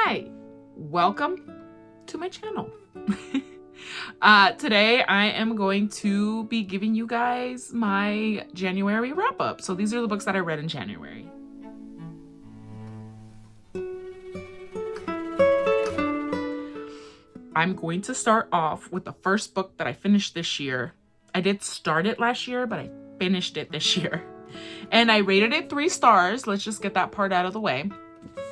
Hi, welcome to my channel. Today I am going to be giving you guys my January wrap up. So these are the books that I read in January. I'm going to start off with the first book that I finished this year. I did start it last year, but I finished it this year. And I rated it 3 stars. Let's just get that part out of the way.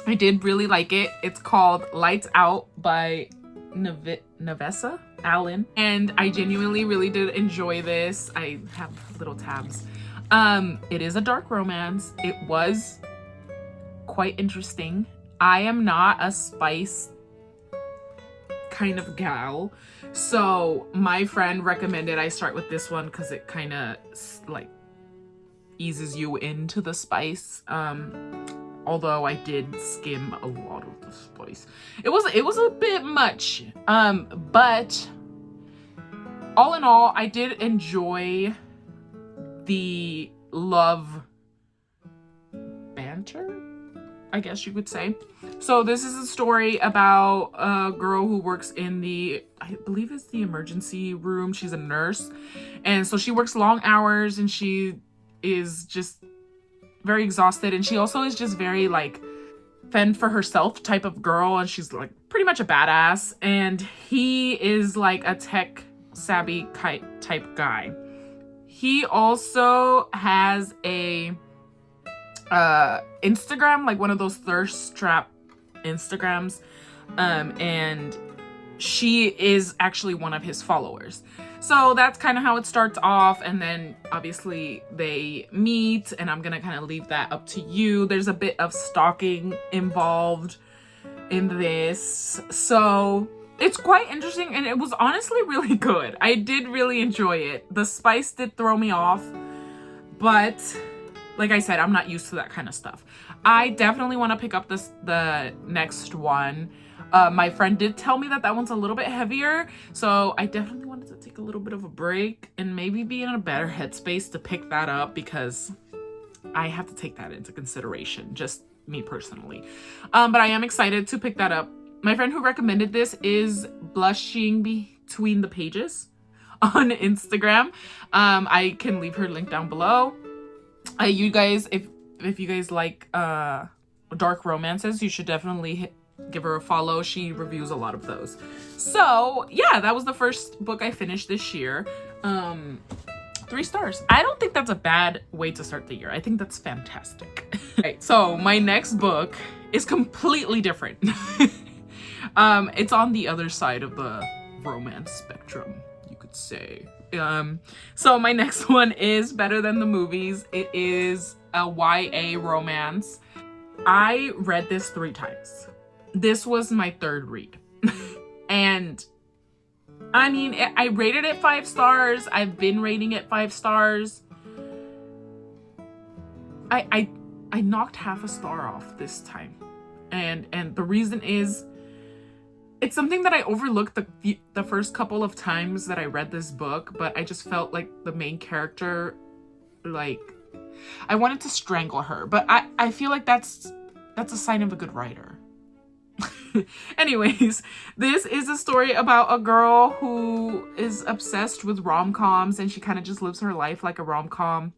I did really like it. It's called Lights Out by Navessa Allen. And I genuinely really did enjoy this. I have little tabs. It is a dark romance. It was quite interesting. I am not a spice kind of gal, so my friend recommended I start with this one because it kind of like eases you into the spice. Although I did skim a lot of the spice. It was a bit much. But all in all, I did enjoy the love banter, I guess you could say. So this is a story about a girl who works in I believe it's the emergency room. She's a nurse. And so she works long hours and she is just very exhausted. And she also is just very like fend for herself type of girl. And she's like pretty much a badass. And he is like a tech savvy type guy. He also has a Instagram, like one of those thirst trap Instagrams, and she is actually one of his followers. So that's kind of how it starts off, and then obviously they meet, and I'm gonna kind of leave that up to you. There's a bit of stalking involved in this, so it's quite interesting, and it was honestly really good. I did really enjoy it. The spice did throw me off, but like I said, I'm not used to that kind of stuff. I definitely want to pick up the next one. My friend did tell me that one's a little bit heavier, so I definitely wanted to take a little bit of a break and maybe be in a better headspace to pick that up, because I have to take that into consideration, just me personally. But I am excited to pick that up. My friend who recommended this is Blushing Between the Pages on Instagram. I can leave her link down below. You guys, if you guys like dark romances, you should definitely give her a follow. She reviews a lot of those. So yeah, that was the first book I finished this year. 3 stars. I don't think that's a bad way to start the year. I think that's fantastic. Okay, so my next book is completely different. It's on the other side of the romance spectrum, you could say. So my next one is Better Than the Movies. It is a YA romance. I read this 3 times. This was my 3rd read. And I mean, I rated it 5 stars. I've been rating it 5 stars. I knocked half a star off this time. And the reason is, it's something that I overlooked the first couple of times that I read this book, but I just felt like the main character, like, I wanted to strangle her, but I feel like that's a sign of a good writer. Anyways, this is a story about a girl who is obsessed with rom-coms, and she kind of just lives her life like a rom-com.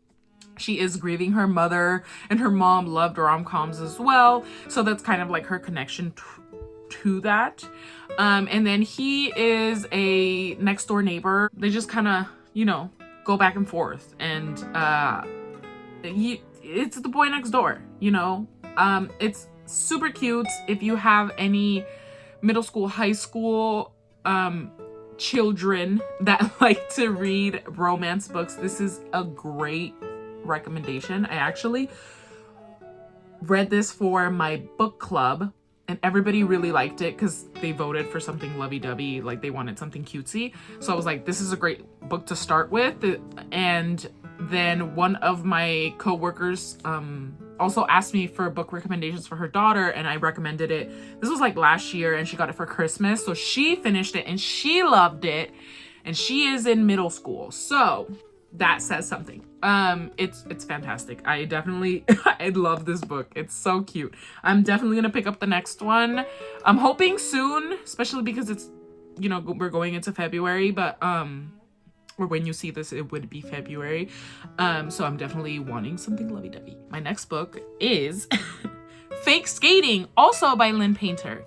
She is grieving her mother, and her mom loved rom-coms as well, so that's kind of like her connection to that. And then he is a next door neighbor. They just kind of, go back and forth, and it's the boy next door, it's super cute. If you have any middle school, high school children that like to read romance books, this is a great recommendation. I actually read this for my book club, and everybody really liked it because they voted for something lovey-dovey, like they wanted something cutesy. So I was like, this is a great book to start with. And then one of my co-workers also asked me for book recommendations for her daughter, and I recommended it. This was like last year, and she got it for Christmas. So she finished it and she loved it, and she is in middle school. So that says something. It's fantastic. I definitely I love this book. It's so cute. I'm definitely gonna pick up the next one. I'm hoping soon, especially because it's, you know, we're going into February, but or when you see this, it would be February. So I'm definitely wanting something lovey-dovey. My next book is Fake Skating, also by Lynn Painter.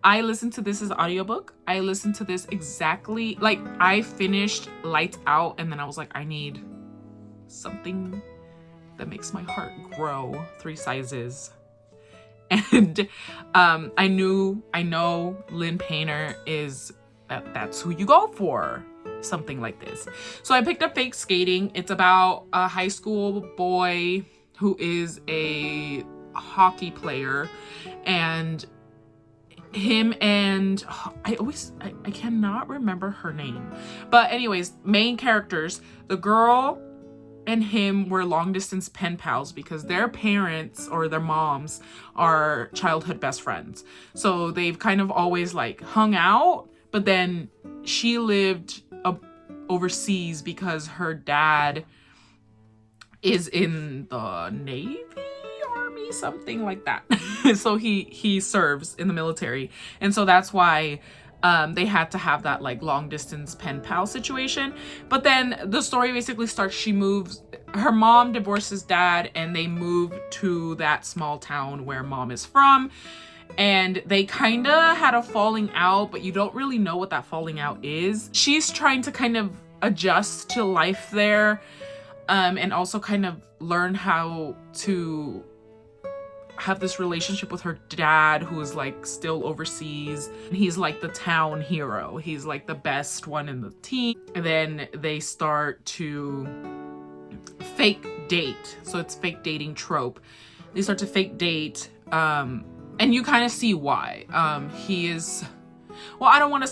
I listened to this as an audiobook. I listened to this exactly, like, I finished Lights Out, and then I was like, I need something that makes my heart grow 3 sizes. And I know Lynn Painter is, that's who you go for, something like this. So I picked up Fake Skating. It's about a high school boy who is a hockey player, and him and I cannot remember her name, but anyways, main characters, the girl and him were long distance pen pals because their parents or their moms are childhood best friends, so they've kind of always like hung out. But then she lived overseas because her dad is in the Navy, Army, something like that. So he serves in the military, and so that's why they had to have that like long distance pen pal situation. But then the story basically starts, her mom divorces dad, and they move to that small town where mom is from, and they kind of had a falling out, but you don't really know what that falling out is. She's trying to kind of adjust to life there, and also kind of learn how to have this relationship with her dad, who is like still overseas. He's like the town hero. He's like the best one in the team. And then they start to fake date. So it's fake dating trope. They start to fake date. And you kind of see why. He is, well, I don't want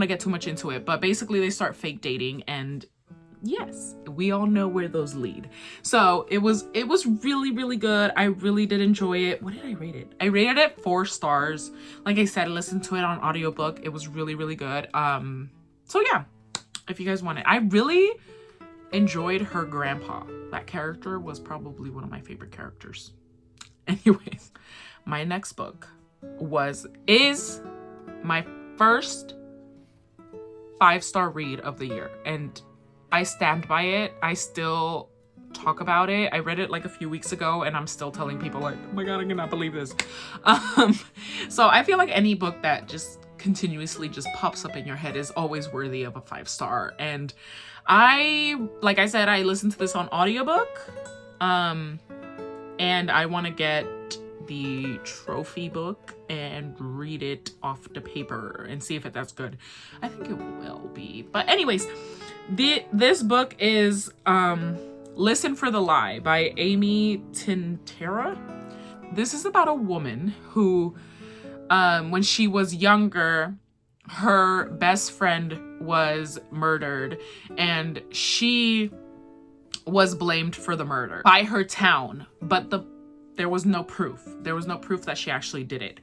to get too much into it, but basically they start fake dating, and yes, we all know where those lead. So it was really, really good. I really did enjoy it. What did I rate it? I rated it 4 stars. Like I said, I listened to it on audiobook. It was really, really good. So yeah, if you guys want it. I really enjoyed her grandpa. That character was probably one of my favorite characters. Anyways, my next book is my first 5-star read of the year, and I stand by it. I still talk about it. I read it like a few weeks ago, and I'm still telling people like, oh my god, I cannot believe this. So I feel like any book that just continuously just pops up in your head is always worthy of a 5-star. And like I said, I listened to this on audiobook, and I want to get the trophy book and read it off the paper and see if that's good. I think it will be. But anyways, this book is Listen for the Lie by Amy Tintera. This is about a woman who, when she was younger, her best friend was murdered, and she was blamed for the murder by her town, but there was no proof. There was no proof that she actually did it.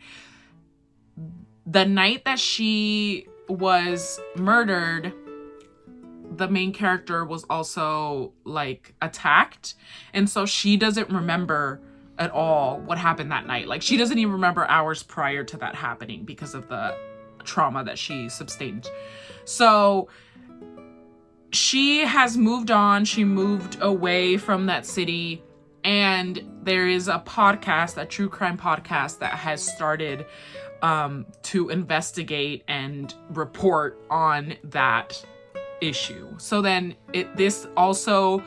The night that she was murdered, the main character was also like attacked, and so she doesn't remember at all what happened that night. Like, she doesn't even remember hours prior to that happening because of the trauma that she sustained. So she has moved on. She moved away from that city, and there is a podcast, a true crime podcast, that has started to investigate and report on that issue. So then this also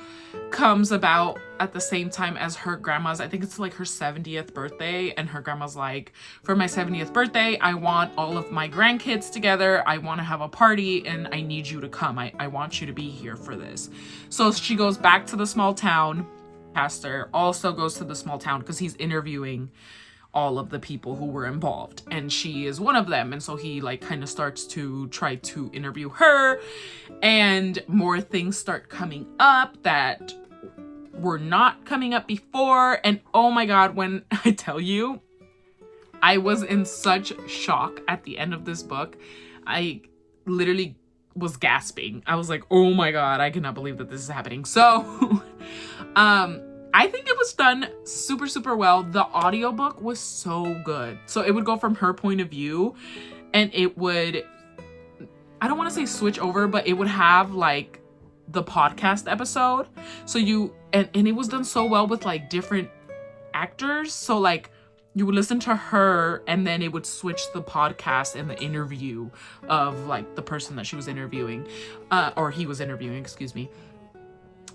comes about at the same time as her grandma's, I think it's like her 70th birthday, and her grandma's like, for my 70th birthday, I want all of my grandkids together. I want to have a party, and I need you to come. I want you to be here for this. So she goes back to the small town. Pastor also goes to the small town because he's interviewing all of the people who were involved, and she is one of them. And so he like kind of starts to try to interview her, and more things start coming up that were not coming up before. And oh my god, when I tell you, I was in such shock at the end of this book. I literally was gasping. I was like, oh my God, I cannot believe that this is happening. So, I think it was done super, super well. The audiobook was so good. So it would go from her point of view, and it would, I don't want to say switch over, but it would have like the podcast episode. So and it was done so well with like different actors. So like you would listen to her, and then it would switch the podcast and the interview of like the person that she was interviewing, or he was interviewing, excuse me.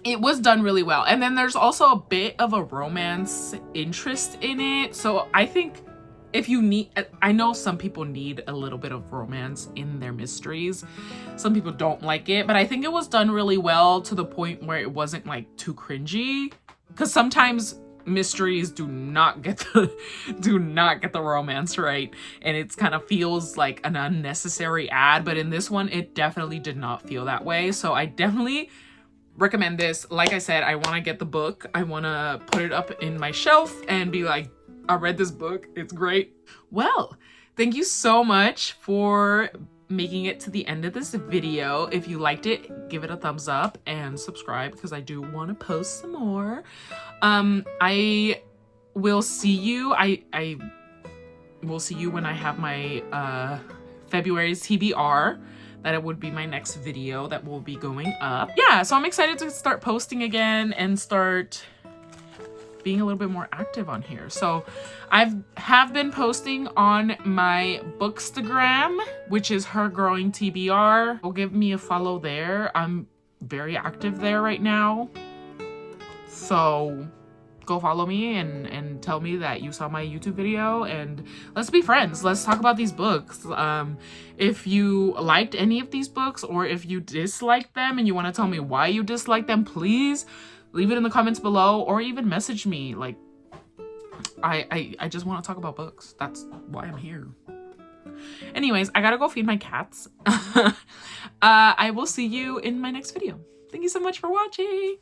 It was done really well. And then there's also a bit of a romance interest in it. So I think if you need, I know some people need a little bit of romance in their mysteries. Some people don't like it, but I think it was done really well to the point where it wasn't like too cringy. Because sometimes mysteries do not get the romance right, and it's kind of feels like an unnecessary ad. But in this one, it definitely did not feel that way. So I definitely recommend this. Like I said, I want to get the book. I want to put it up in my shelf and be like, I read this book. It's great. Well, thank you so much for making it to the end of this video. If you liked it, give it a thumbs up and subscribe, because I do want to post some more. I will see you. I will see you when I have my February's TBR. That would be my next video that will be going up. Yeah, so I'm excited to start posting again and start being a little bit more active on here. So have been posting on my Bookstagram, which is Her Growing TBR. Go give me a follow there. I'm very active there right now. So go follow me and tell me that you saw my YouTube video, and let's be friends. Let's talk about these books. If you liked any of these books, or if you disliked them and you want to tell me why you disliked them, please leave it in the comments below, or even message me. Like, I just want to talk about books. That's why I'm here. Anyways, I gotta go feed my cats. I will see you in my next video. Thank you so much for watching.